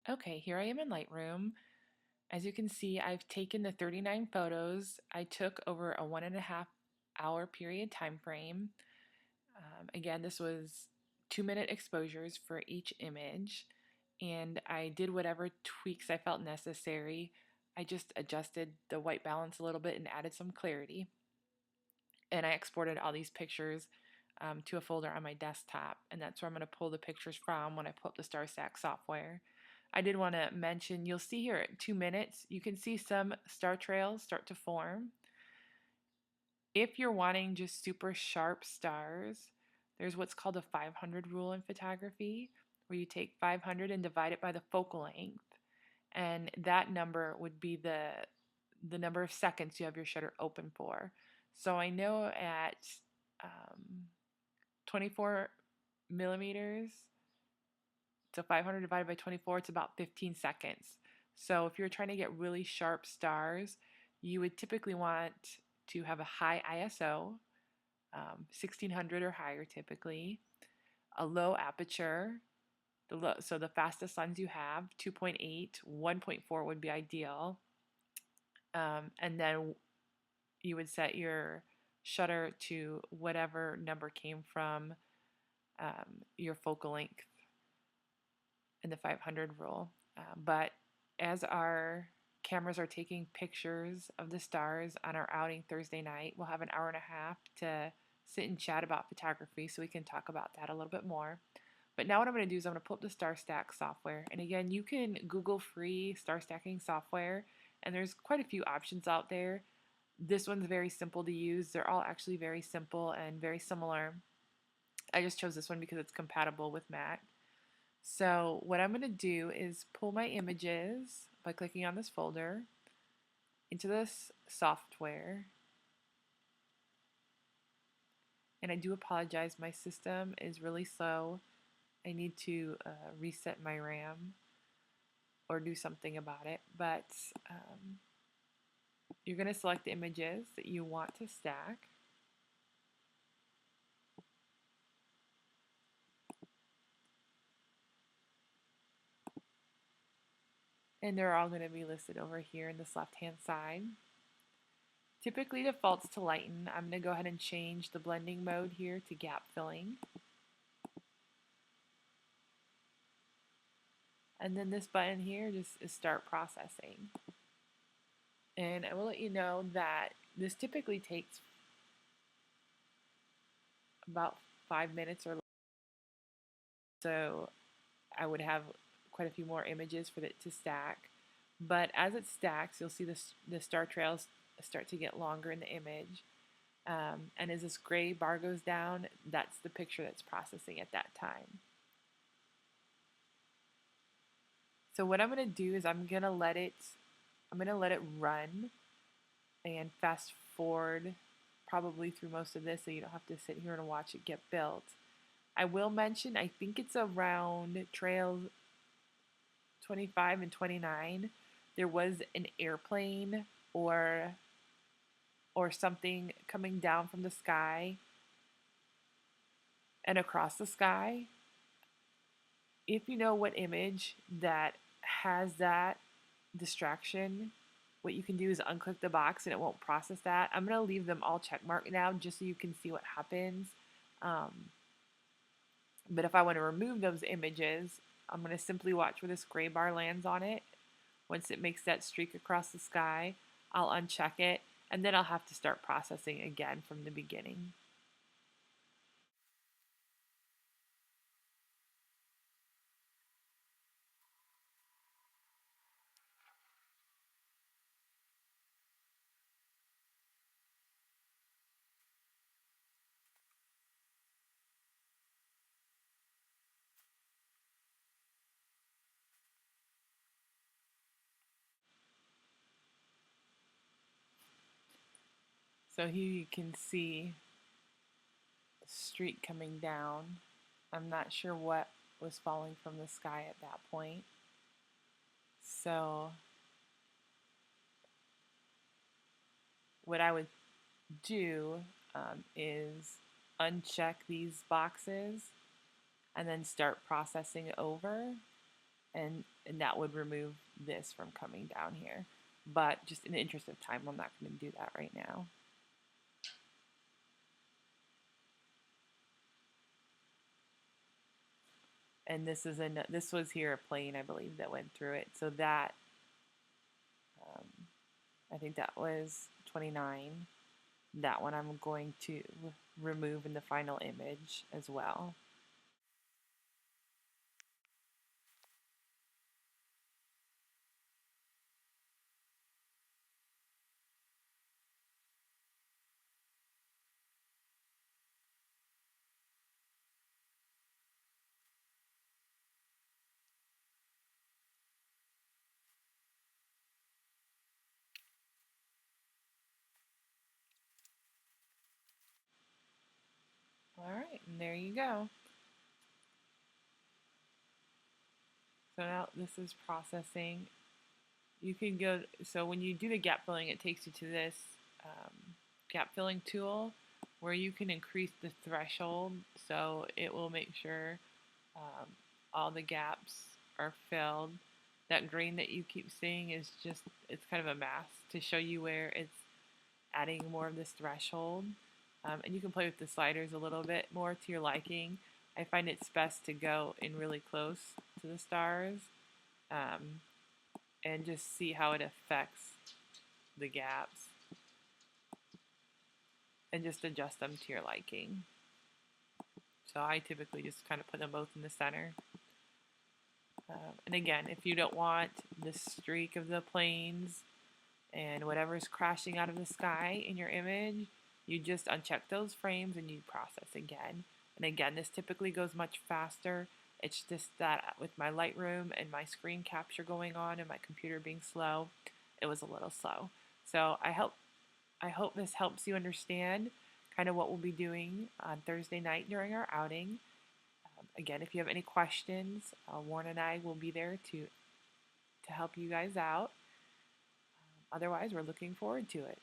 Okay, here I am in Lightroom. As you can see, I've taken the 39 photos. I took over a 1.5 hour period time frame. Again, this was 2-minute exposures for each image, and I did whatever tweaks I felt necessary. I just adjusted the white balance a little bit and added some clarity. And I exported all these pictures to a folder on my desktop, and that's where I'm going to pull the pictures from when I pull up the StarTrax software. I did want to mention, you'll see here at 2 minutes, you can see some star trails start to form. If you're wanting just super sharp stars, there's what's called a 500 rule in photography, where you take 500 and divide it by the focal length, and that number would be the number of seconds you have your shutter open for. So I know at 24 millimeters, so 500 divided by 24, it's about 15 seconds. So if you're trying to get really sharp stars, you would typically want to have a high ISO, 1600 or higher typically, a low aperture, so the fastest lens you have, 2.8, 1.4 would be ideal. And then you would set your shutter to whatever number came from your focal length in the 500 rule. But as our cameras are taking pictures of the stars on our outing Thursday night, we'll have an hour and a half to sit and chat about photography so we can talk about that a little bit more. But now what I'm going to do is I'm going to pull up the StarStack software. And again, you can Google free star stacking software, and there's quite a few options out there. This one's very simple to use. They're all actually very simple and very similar. I just chose this one because it's compatible with Mac. So what I'm going to do is pull my images by clicking on this folder into this software. And I do apologize, my system is really slow. I need to reset my RAM or do something about it. But you're going to select the images that you want to stack. And they're all going to be listed over here in this left-hand side. Typically defaults to lighten. I'm going to go ahead and change the blending mode here to gap filling. And then this button here just is start processing. And I will let you know that this typically takes about 5 minutes or less. So I would have quite a few more images for it to stack. But as it stacks, you'll see the star trails start to get longer in the image. And as this gray bar goes down, that's the picture that's processing at that time. So what I'm going to do is I'm going to let it run and fast forward probably through most of this so you don't have to sit here and watch it get built. I will mention, I think it's around trail 25 and 29, there was an airplane or something coming down from the sky and across the sky. If you know what image that has that distraction, what you can do is unclick the box and it won't process that. I'm going to leave them all checkmarked now just so you can see what happens. But if I want to remove those images, I'm going to simply watch where this gray bar lands on it. Once it makes that streak across the sky, I'll uncheck it, and then I'll have to start processing again from the beginning. So here you can see the streak coming down. I'm not sure what was falling from the sky at that point. So what I would do is uncheck these boxes and then start processing over and that would remove this from coming down here. But just in the interest of time, I'm not going to do that right now. And this was here a plane, I believe, that went through it. So that um, I think that was 29. That one I'm going to remove in the final image as well. All right, and there you go. So now this is processing. You can go, so when you do the gap filling, it takes you to this gap filling tool where you can increase the threshold, so it will make sure um, all the gaps are filled. That green that you keep seeing is just, it's kind of a mask to show you where it's adding more of this threshold. And you can play with the sliders a little bit more to your liking. I find it's best to go in really close to the stars um, and just see how it affects the gaps and just adjust them to your liking. So I typically just kind of put them both in the center. And again, if you don't want the streak of the planes and whatever's crashing out of the sky in your image, you just uncheck those frames and you process again. And again, this typically goes much faster. It's just that with my Lightroom and my screen capture going on and my computer being slow, it was a little slow. So I hope this helps you understand kind of what we'll be doing on Thursday night during our outing. Again, if you have any questions, Warren and I will be there to help you guys out. Otherwise, we're looking forward to it.